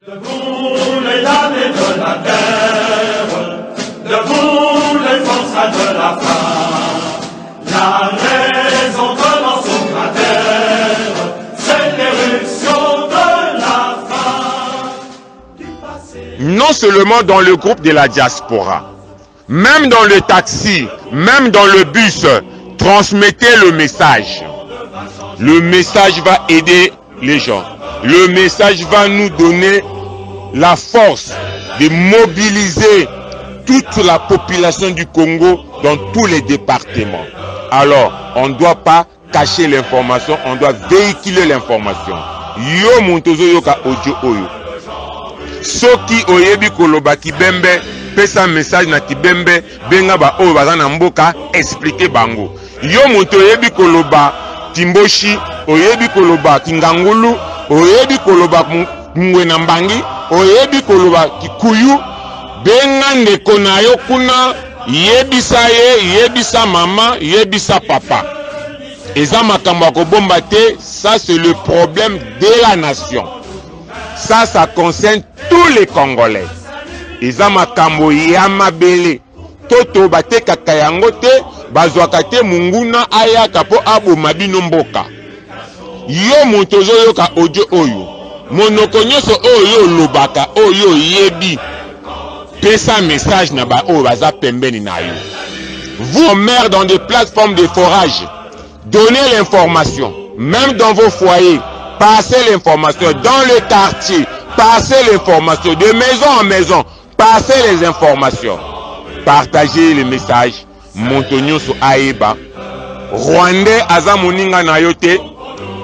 Debout les dames de la terre, debout les forçats de la femme, la raison commence au cratère, c'est l'éruption de la femme du passé. Non seulement dans le groupe de la diaspora, même dans le taxi, même dans le bus, transmettez le message. Le message va aider les gens. Le message va nous donner la force de mobiliser toute la population du Congo dans tous les départements. Alors, on ne doit pas cacher l'information, on doit véhiculer l'information. Yo montozo yoka audio oyo. Soki oyebi koloba kibembe, pesa message na kibembe, benga ba oyo baza na mboka, expliquer bango. Yo monto oyebi koloba Timboshi, oyebi koloba Kingangulu, oyebi koloba Mngwena Mbangi, oyebi koloba Kikuyu, benga ndeko na yo kuna, yebisa ye, yebisa mama, yebisa papa. Eza makambo ya kobomba te, ça c'est le problème de la nation. Ça concerne tous les Congolais. Eza makambo ya mabele. Toto bate kaka yango te, bazwaka te munguna ayaka po aboma bino mboka. Yo montozo yoka audio oyo. Monoko nyonso oyo lobaka oyo yebi. Pesa message na ba oyo baza pembeni na yo. Vous, maires dans des plateformes de forage, donnez l'information. Même dans vos foyers, passez l'information. Dans le quartier, passez l'information. De maison en maison, passez les informations. Partagez les messages. Montonyo so aeba. Rwandais aza moninga na yote.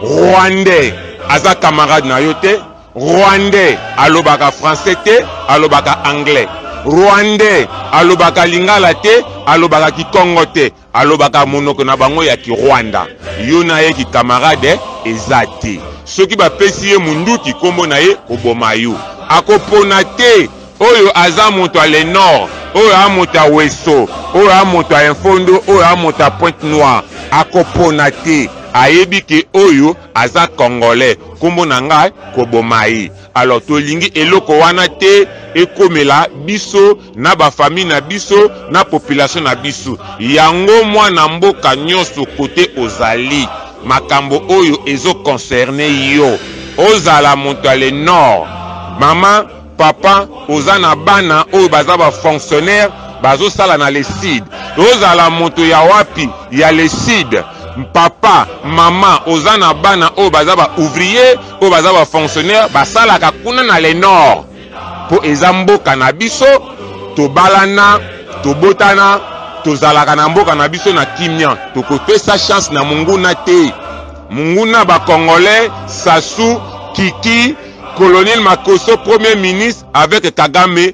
Rwandais aza camarade na yote. Rwandais alobaka français te, alobaka anglais. Rwandais alobaka lingala te, alobaka kikongo te, alobaka monoko na bango ya ki Rwanda. Yo na ye ki camarade ezate. Soki ba pesi ye mundu ki kombo na ye koboma yo. Akopona te oyo aza moto à le nord, oyo a moto à Weso, oyo a moto à Infondo, oyo a moto à Pointe-Noire. Akopona te ayebi ke oyo aza congolais kombo na ngai koboma ye. Alors tolingi eloko wana te ekomela biso na ba famille na biso na population na biso. Yango mwana mboka nyonso kote ozali makambo oyo ezo concerner yo. Ozala moto à le nord, maman papa ozana bana oyo baza ba fonctionnaire bazo sala na le sud. Ozala moto ya wapi ya le sud, papa maman ozana bana oyo baza ba ouvrier oyo baza ba fonctionnaire basala ka kuna na le nord. Po ezamboka na biso tobalana tobotana tozalaka na mboka na biso na kimia tokopesa chance na munguna te. Munguna ba congolais Sassou Kiki Colonel Makoso, Premier ministre, avec Kagame,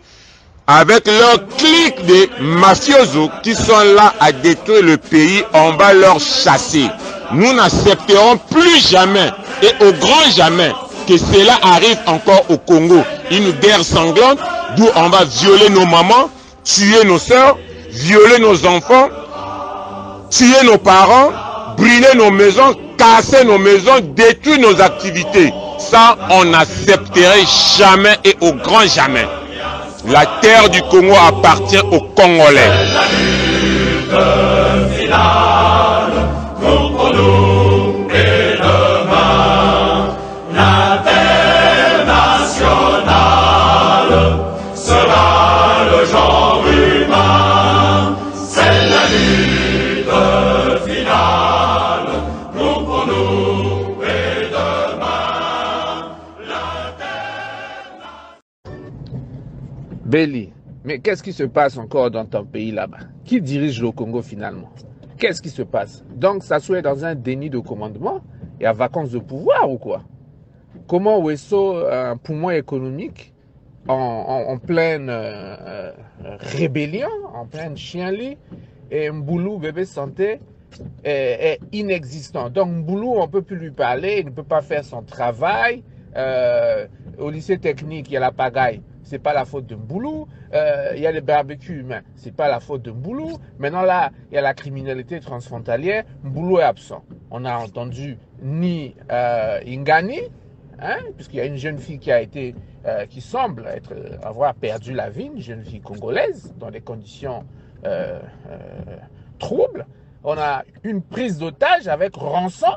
avec leur clique de mafiosos qui sont là à détruire le pays, on va leur chasser. Nous n'accepterons plus jamais et au grand jamais que cela arrive encore au Congo. Une guerre sanglante d'où on va violer nos mamans, tuer nos soeurs, violer nos enfants, tuer nos parents, brûler nos maisons, casser nos maisons, détruire nos activités. Ça, on n'accepterait jamais et au grand jamais. La terre du Congo appartient aux Congolais. La lutte finale, contre nous et demain, l'international sera le genre humain. C'est la lutte finale, contre nous et demain, Belly, mais qu'est-ce qui se passe encore dans ton pays là-bas? Qui dirige le Congo finalement? Qu'est-ce qui se passe? Donc, ça soit dans un déni de commandement et à vacances de pouvoir ou quoi? Comment Wesso, un poumon économique, en pleine rébellion, en pleine chienlit, et Mboulou, bébé santé, est inexistant. Donc Mboulou, on ne peut plus lui parler, il ne peut pas faire son travail. Au lycée technique, il y a la pagaille. C'est pas la faute de Mboulou. Il y a les barbecues humains. C'est pas la faute de Mboulou. Maintenant là, il y a la criminalité transfrontalière. Mboulou est absent. On a entendu ni Ingani, hein, puisqu'il y a une jeune fille qui a été, qui semble avoir perdu la vie, une jeune fille congolaise, dans des conditions troubles. On a une prise d'otage avec rançon.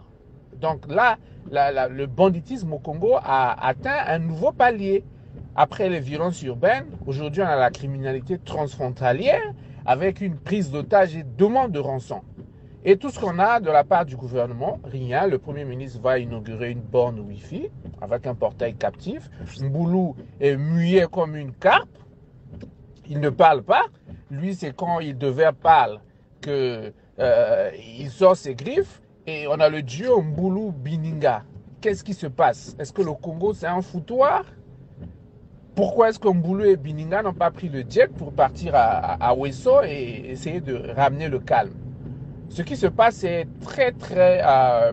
Donc là, le banditisme au Congo a atteint un nouveau palier. Après les violences urbaines, aujourd'hui on a la criminalité transfrontalière avec une prise d'otage et demande de rançon. Et tout ce qu'on a de la part du gouvernement, rien. Le Premier ministre va inaugurer une borne Wi-Fi avec un portail captif. Mboulou est muet comme une carpe. Il ne parle pas. Lui, c'est quand il devait parler qu'il sort ses griffes. Et on a le duo Mboulou-Bininga. Qu'est-ce qui se passe? Est-ce que le Congo, c'est un foutoir? Pourquoi est-ce que Mboulou et Bininga n'ont pas pris le jet pour partir à Wesso et essayer de ramener le calme? Ce qui se passe est très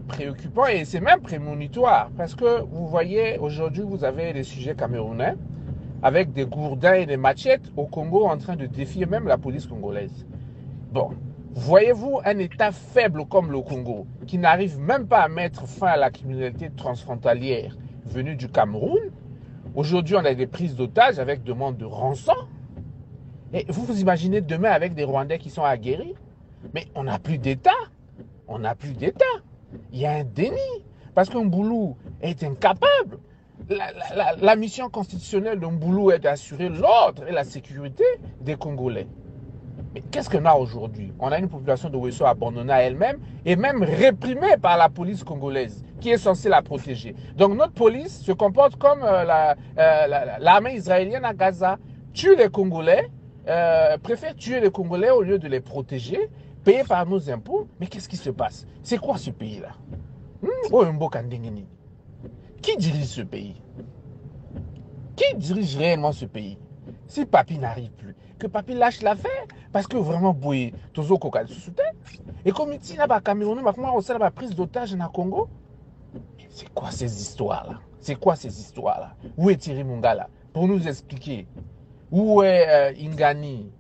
préoccupant et c'est même prémonitoire parce que vous voyez, aujourd'hui, vous avez des sujets camerounais avec des gourdins et des machettes au Congo en train de défier même la police congolaise. Bon, voyez-vous un État faible comme le Congo qui n'arrive même pas à mettre fin à la criminalité transfrontalière venue du Cameroun? Aujourd'hui, on a des prises d'otages avec demande de rançon. Et vous vous imaginez demain avec des Rwandais qui sont aguerris? Mais on n'a plus d'État. On n'a plus d'État. Il y a un déni. Parce que Mboulou est incapable. La mission constitutionnelle de Mboulou est d'assurer l'ordre et la sécurité des Congolais. Mais qu'est-ce qu'on a aujourd'hui? On a une population de Wesso abandonnée à elle-même et même réprimée par la police congolaise qui est censée la protéger. Donc notre police se comporte comme l'armée israélienne à Gaza. Tue les Congolais, préfère tuer les Congolais au lieu de les protéger, payés par nos impôts. Mais qu'est-ce qui se passe? C'est quoi ce pays-là? Qui dirige ce pays? Qui dirige réellement ce pays? Si Papi n'arrive plus, que Papi lâche l'affaire, parce que vraiment, Boye, Tozo Koka soutient. Et comme il dit, là, Cameroun, on a la prise d'otage dans le Congo. C'est quoi ces histoires-là? C'est quoi ces histoires-là? Où est Thierry Mungala? Pour nous expliquer. Où est Ingani?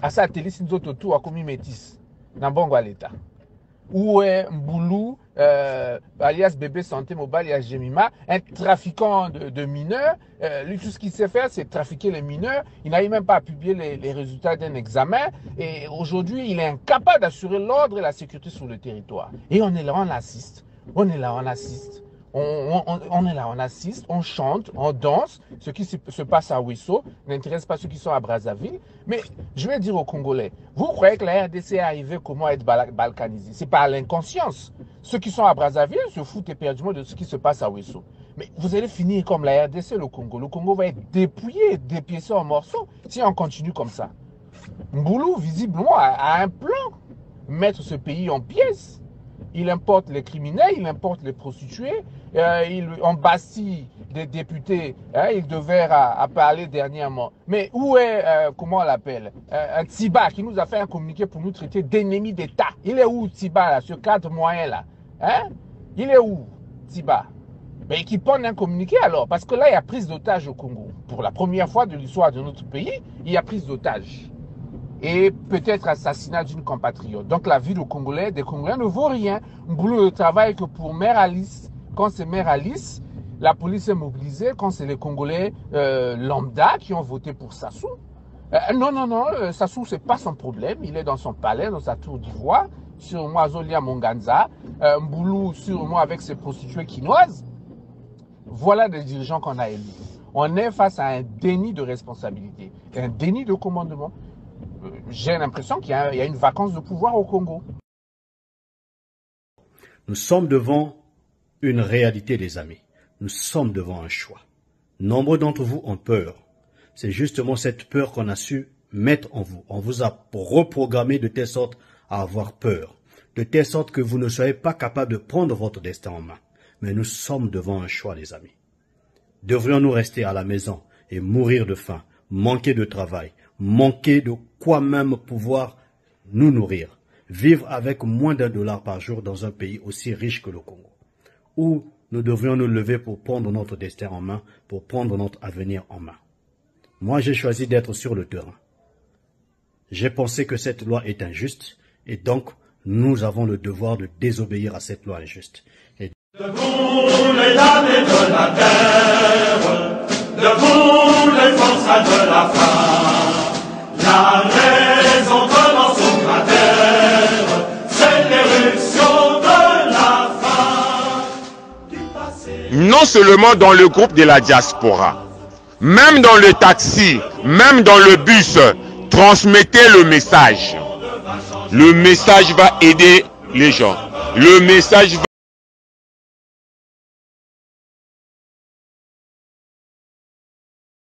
À sa télé, si nous autres tout à commis métis. Dans bon l'État. Où est Mboulou, alias Bébé Santé Mobile, alias Jemima, un trafiquant de mineurs. Lui, tout ce qu'il sait faire, c'est trafiquer les mineurs. Il n'arrive même pas à publier les résultats d'un examen. Et aujourd'hui, il est incapable d'assurer l'ordre et la sécurité sur le territoire. Et on est là, on assiste. On est là, on assiste. On est là, on assiste, on chante, on danse. Ce qui se passe à Wesso n'intéresse pas ceux qui sont à Brazzaville. Mais je vais dire aux Congolais, vous croyez que la RDC est arrivée comment être balkanisée? C'est par l'inconscience. Ceux qui sont à Brazzaville se foutent éperdument de ce qui se passe à Wesso. Mais vous allez finir comme la RDC, le Congo. Le Congo va être dépouillé, dépiécé en morceaux si on continue comme ça. Mboulou, visiblement, a un plan. Mettre ce pays en pièces. Il importe les criminels, il importe les prostituées, il embastit des députés, il devait à parler dernièrement. Mais où est, comment on l'appelle, un Tiba qui nous a fait un communiqué pour nous traiter d'ennemis d'État? Il est où Tiba, là, ce cadre moyen-là? Il est où Tiba? Mais qui prenne un communiqué alors, parce que là, il y a prise d'otage au Congo. Pour la première fois de l'histoire de notre pays, il y a prise d'otage. Et peut-être assassinat d'une compatriote. Donc la vie des Congolais ne vaut rien. Mboulou ne travaille que pour Mère Alice. Quand c'est Mère Alice, la police est mobilisée. Quand c'est les Congolais lambda qui ont voté pour Sassou. Non, Sassou, c'est pas son problème. Il est dans son palais, dans sa tour d'ivoire. Sûrement Zolia Monganza. Mboulou, sûrement avec ses prostituées quinoises. Voilà des dirigeants qu'on a élus. On est face à un déni de responsabilité, un déni de commandement. J'ai l'impression qu'il y a une vacance de pouvoir au Congo. Nous sommes devant une réalité, les amis. Nous sommes devant un choix. Nombreux d'entre vous ont peur. C'est justement cette peur qu'on a su mettre en vous. On vous a reprogrammé de telle sorte à avoir peur. De telle sorte que vous ne soyez pas capable de prendre votre destin en main. Mais nous sommes devant un choix, les amis. Devrions-nous rester à la maison et mourir de faim, manquer de travail, manquer de quoi même pouvoir nous nourrir, vivre avec moins d'$1 par jour dans un pays aussi riche que le Congo, où nous devrions nous lever pour prendre notre destin en main, pour prendre notre avenir en main. Moi, j'ai choisi d'être sur le terrain. J'ai pensé que cette loi est injuste, et donc nous avons le devoir de désobéir à cette loi injuste. Et Debout les damnés de la terre, debout les forçats de la faim, la raison commence au cratère, c'est l'éruption de la faim du passé. Non seulement dans le groupe de la diaspora, même dans le taxi, même dans le bus, transmettez le message. Le message va aider les gens. Le message va